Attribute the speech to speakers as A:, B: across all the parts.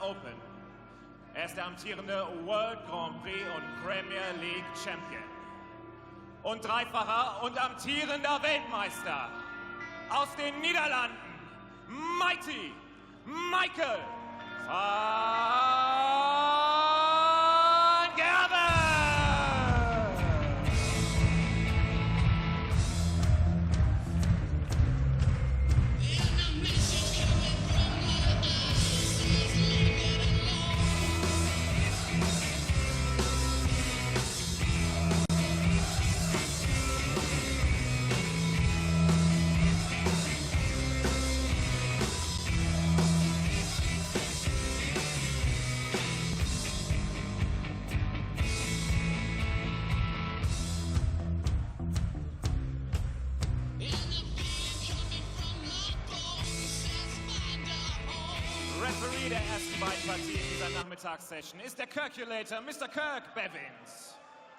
A: Open. Er ist der amtierende World Grand Prix und Premier League Champion. Und dreifacher und amtierender Weltmeister. Aus den Niederlanden, Mighty Michael van Gerwen! Referee der ersten beiden Partien dieser Nachmittagssession ist der Calculator, Mr. Kirk Bevins.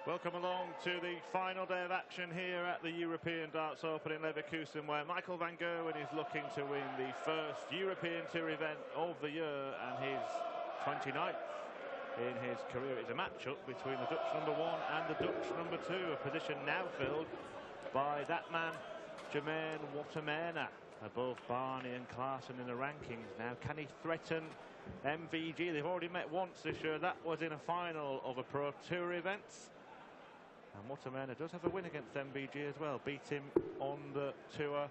B: Welcome along to the final day of action here at the European Darts Open in Leverkusen, where Michael van Gerwen is looking to win the first European Tour event of the year and his 29th in his career. It's a matchup between the Dutch number 1 and the Dutch number 2, a position now filled by that man, Gerwen Wattimena, above Barney and Klaassen in the rankings. Now, can he threaten MVG? They've already met once this year. That was in a final of a Pro Tour event. And Wattimena does have a win against MVG as well. Beat him on the tour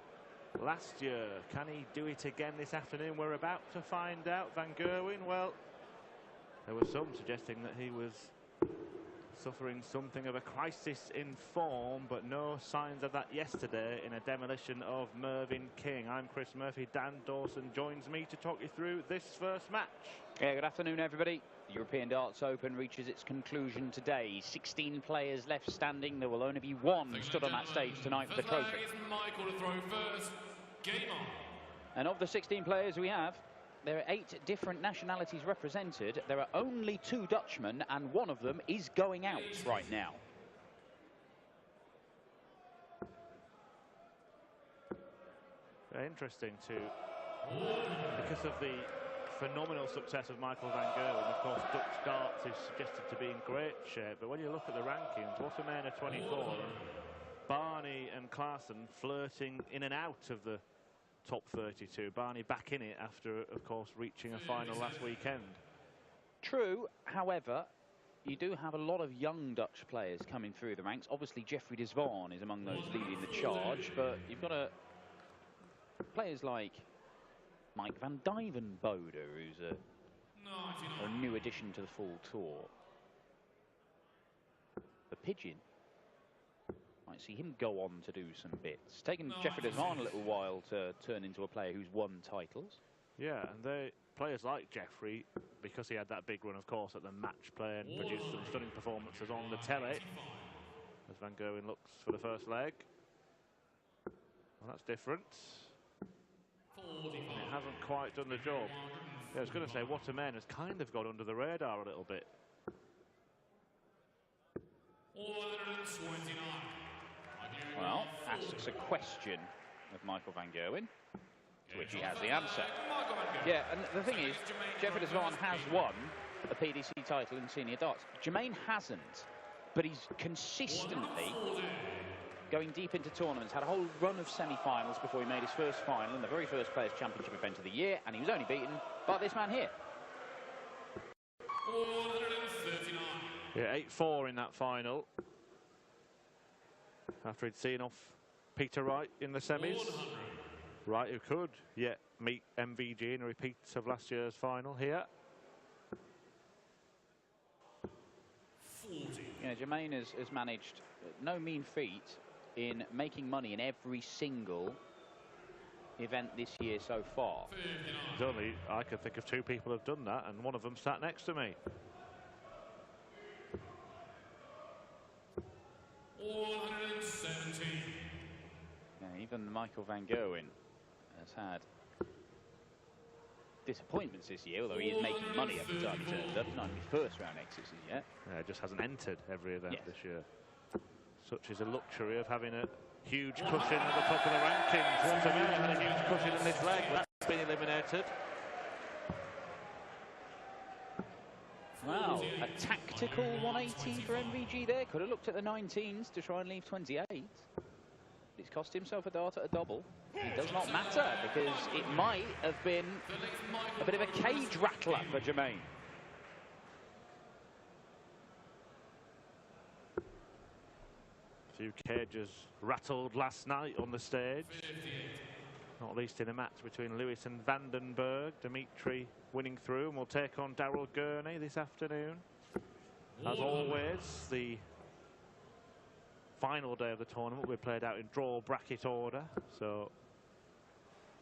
B: last year. Can he do it again this afternoon? We're about to find out. Van Gerwen, well, there were some suggesting that he was suffering something of a crisis in form, but no signs of that yesterday in a demolition of Mervyn King. I'm Chris Murphy. Dan Dawson joins me to talk you through this first match.
C: Yeah, good afternoon, everybody. The European Darts Open reaches its conclusion today. 16 players left standing. There will only be one stood on that stage tonight for the trophy.
D: Michael to throw first. Game on.
C: And of the 16 players we have, there are 8 different nationalities represented. There are only 2 Dutchmen, and one of them is going out right now.
B: Very interesting too, because of the phenomenal success of Michael van Gerwen. Of course, Dutch darts is suggested to be in great shape, but when you look at the rankings, Wattimena 24, Barney and Klaassen flirting in and out of the top 32. Barney back in it after, of course, reaching a final last weekend.
C: True, however, you do have a lot of young Dutch players coming through the ranks. Obviously, Jeffrey de Zwaan is among those leading the charge, but you've got players like Mike van Dijvenbode, who's a new addition to the full tour. The Pigeon. Might see him go on to do some bits. It's taken Jeffrey de Zwaan a little while to turn into a player who's won titles.
B: Yeah, and players like Jeffrey, because he had that big run, of course, at the match play and produced some stunning performances on the telly. As Van Gerwen looks for the first leg. Well, that's different. It hasn't quite done the job. Yeah, I was going to say, Wattimena has kind of got under the radar a little bit.
D: 129.
C: Well, asks a question of Michael van Gerwen, to which he has the answer. Yeah, and the thing is, Jeffrey de Zwaan has won a PDC title in senior darts. Germain hasn't, but he's consistently going deep into tournaments, had a whole run of semi-finals before he made his first final in the very first Players' Championship event of the year, and he was only beaten by this man here.
D: 139.
B: Yeah, 8-4 in that final. After he'd seen off Peter Wright in the semis. Wright, who could yet meet MVG in a repeat of last year's final here.
D: 40.
C: Yeah, Germain has managed no mean feat in making money in every single event this year so far.
B: There's only, I can think of 2 people who've done that, and one of them sat next to me.
D: 117.
C: Yeah, even Michael van Gerwen has had disappointments this year, although he is making money every time he turns up. Not his first round exits yet.
B: Yeah, just hasn't entered every event
C: Yes.
B: this year. Such is a luxury of having a huge cushion at the top of the rankings. Wattimena had a huge cushion in this leg, but that's been eliminated.
C: Wow, a tactical 180 for MVG there. Could have looked at the 19s to try and leave 28. He's cost himself a dart at a double. It does not matter, because it might have been a bit of a cage rattler for Germain.
B: A few cages rattled last night on the stage, not least in a match between Lewis and Vandenberg. Dimitri winning through, and will take on Daryl Gurney this afternoon. As always, the final day of the tournament will be played out in draw bracket order, so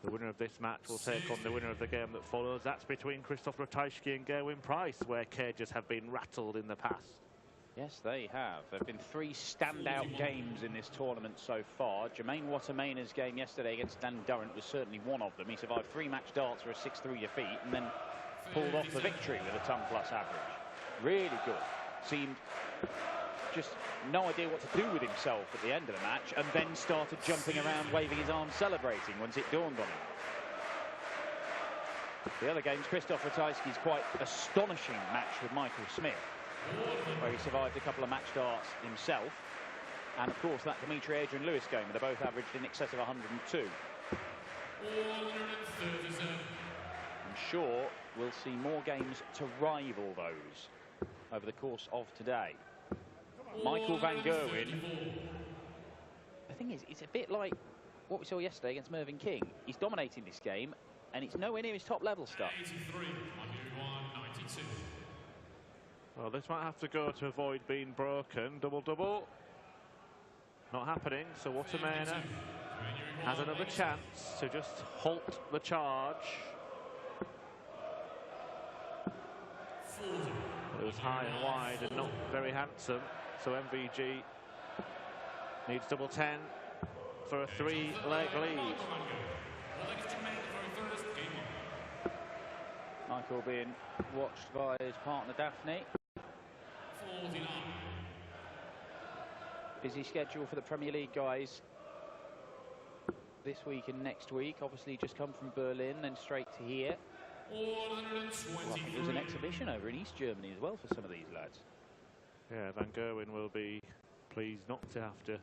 B: the winner of this match will take on the winner of the game that follows. That's between Krzysztof Ratajski and Gerwen Price, where cages have been rattled in the past.
C: Yes, they have. There have been 3 standout games in this tournament so far. Jermaine Wattimena's game yesterday against Dan Durrant was certainly one of them. He survived 3 match darts for a 6-3 defeat and then pulled off the victory with a ton-plus average. Really good. Seemed just no idea what to do with himself at the end of the match, and then started jumping around, waving his arms, celebrating once it dawned on him. The other games, Krzysztof Ratajski's quite astonishing match with Michael Smith, where he survived a couple of match darts himself, and of course that Dimitri Adrian Lewis game, where they both averaged in excess of 102. I'm sure we'll see more games to rival those over the course of today. Michael van Gerwen, the thing is, it's a bit like what we saw yesterday against Mervyn King. He's dominating this game, and it's nowhere near his top level stuff.
B: Well, this might have to go to avoid being broken. Double-double. Not happening, so Wattimena has another chance to just halt the charge. It was high and wide and not very handsome, so MVG needs double 10 for a 3-leg lead.
C: Michael being watched by his partner Daphne. Busy schedule for the Premier League guys this week and next week. Obviously just come from Berlin, then straight to here. Well, I think there's an exhibition over in East Germany as well for some of these lads.
B: Yeah, Van Gerwen will be pleased not to have to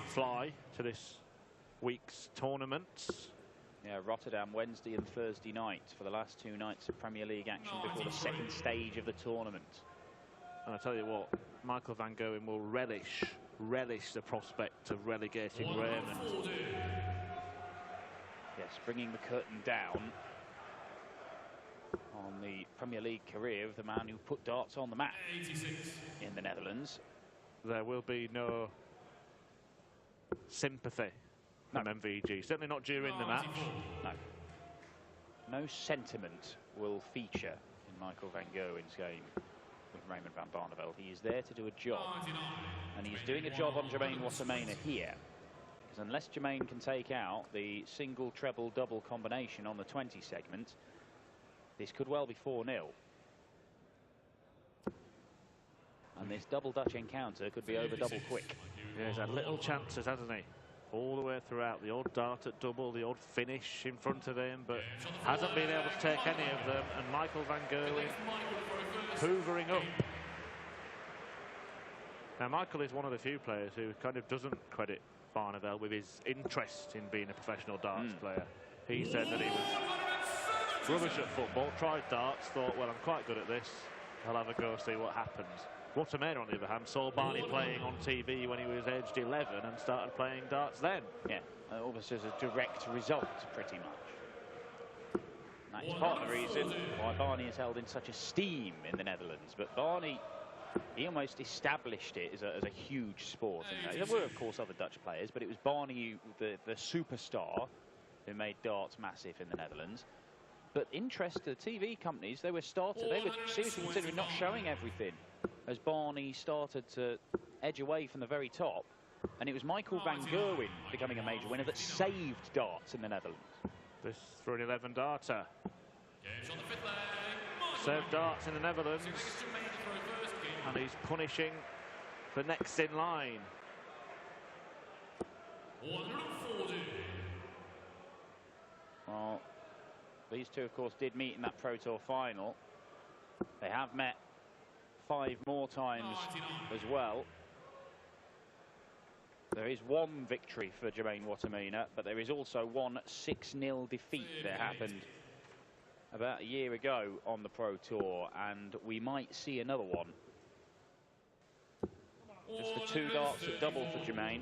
B: fly to this week's tournaments.
C: Yeah, Rotterdam Wednesday and Thursday night for the last 2 nights of Premier League action before the second stage of the tournament.
B: And I tell you what, Michael van Gerwen will relish the prospect of relegating Raymond.
C: Yes, bringing the curtain down on the Premier League career of the man who put darts on the map in the Netherlands.
B: There will be no sympathy from MVG, certainly not during the match.
C: No. No sentiment will feature in Michael van Gerwen's game with Raymond van Barneveld. He is there to do a job, and he's doing a job on Jermaine Wattimena here, because unless Jermaine can take out the single, treble, double combination on the 20 segment, this could well be 4-0. And this double Dutch encounter could be over double quick.
B: Yeah, he's had little chances, hasn't he? All the way throughout. The odd dart at double, the odd finish in front of him, but hasn't been able to take any of them. And Michael van Gerwen hoovering up. Now, Michael is one of the few players who kind of doesn't credit Barneveld with his interest in being a professional darts player. He said that he was rubbish at football, tried darts, thought, well, I'm quite good at this, I'll have a go, see what happens. Wattimena, on the other hand, saw Barney playing on TV when he was aged 11 and started playing darts then.
C: Yeah, almost as a direct result, pretty much. That is part of the reason why Barney is held in such esteem in the Netherlands. But Barney, he almost established it as a huge sport. And there were, of course, other Dutch players, but it was Barney, the superstar, who made darts massive in the Netherlands. But interest to the TV companies, they were seriously considering not showing everything as Barney started to edge away from the very top. And it was Michael van Gerwen becoming a major winner that saved darts in the Netherlands.
B: This for an 11 darter. Saved darts in the Netherlands. And he's punishing the next in line.
C: Well, these two, of course, did meet in that Pro Tour final. They have met 5 more times as well. There is one victory for Gerwen Wattimena, but there is also one 6-0 defeat that happened about a year ago on the Pro Tour, and we might see another one. Just the 2 darts at double for Gerwen.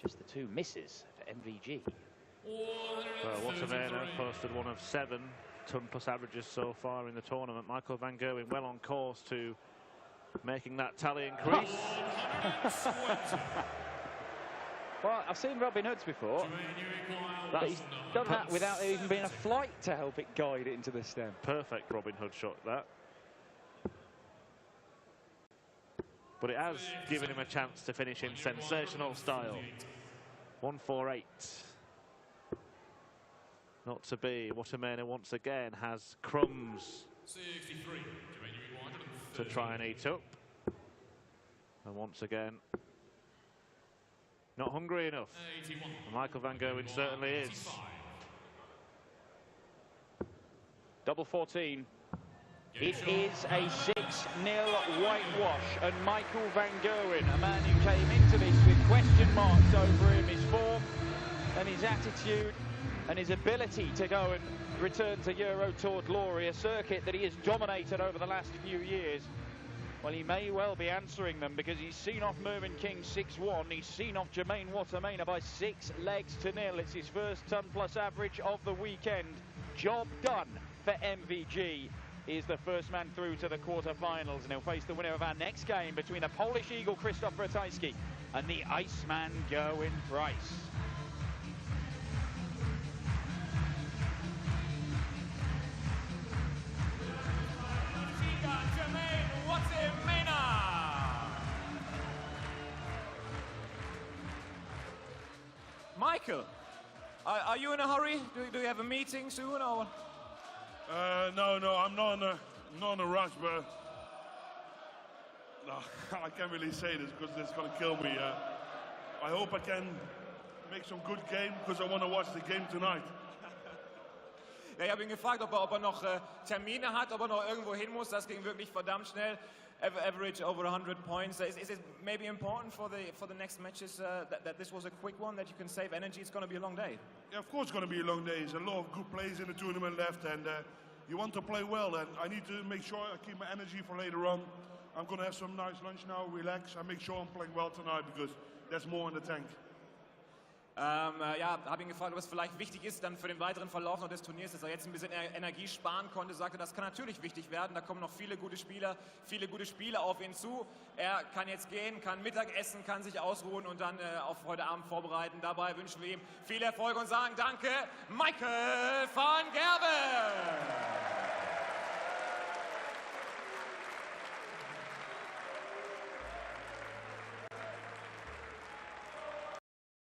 C: Just the 2 misses for MVG.
B: Well, Wattimena posted one of 7 ton-plus averages so far in the tournament. Michael van Gerwen well on course to making that tally increase.
C: Well, I've seen Robin Hoods before, but he's done that without there even being a flight to help it guide it into the stem.
B: Perfect Robin Hood shot, that. But it has given him a chance to finish in sensational style. 148. Not to be. Wattimena once again has crumbs to try and eat up. And once again, not hungry enough. Michael van Gerwen certainly is.
C: Double 14. It is a 6-0 whitewash, and Michael van Gerwen, a man who came into this with question marks over him, his form and his attitude and his ability to go and return to Euro Tour glory, a circuit that he has dominated over the last few years. Well, he may well be answering them, because he's seen off Mervyn King 6-1. He's seen off Gerwen Wattimena by 6 legs to nil. It's his first ton-plus average of the weekend. Job done for MVG. He is the first man through to the quarter-finals, and he'll face the winner of our next game between the Polish Eagle Krzysztof Ratajski and the Iceman Gerwyn Price.
A: Gerwen Wattimena. Michael, are you in a hurry? Do you have a meeting soon, or?
E: No, I'm not in a rush, but no, I can't really say this because it's going to kill me. I hope I can make some good game, because I want to watch the game tonight.
A: Ja, ich habe ihn gefragt, ob er noch Termine hat, ob er noch irgendwo hin muss. Das ging wirklich verdammt schnell. Average over 100 points. Is it maybe important for the next matches that this was a quick one, that you can save energy? It's going to be a long day.
E: Yeah, of course it's going to be a long day. There's a lot of good players in the tournament left, and you want to play well, and I need to make sure I keep my energy for later on. I'm going to have some nice lunch now, relax, and make sure I'm playing well tonight, because there's more in the tank.
A: Ja, habe ihn gefragt, ob es vielleicht wichtig ist dann für den weiteren Verlauf noch des Turniers, dass er jetzt ein bisschen Energie sparen konnte. Sagte, das kann natürlich wichtig werden. Da kommen noch viele gute Spieler auf ihn zu. Er kann jetzt gehen, kann Mittag essen, kann sich ausruhen und dann auf heute Abend vorbereiten. Dabei wünschen wir ihm viel Erfolg und sagen Danke, Michael van Gerwen.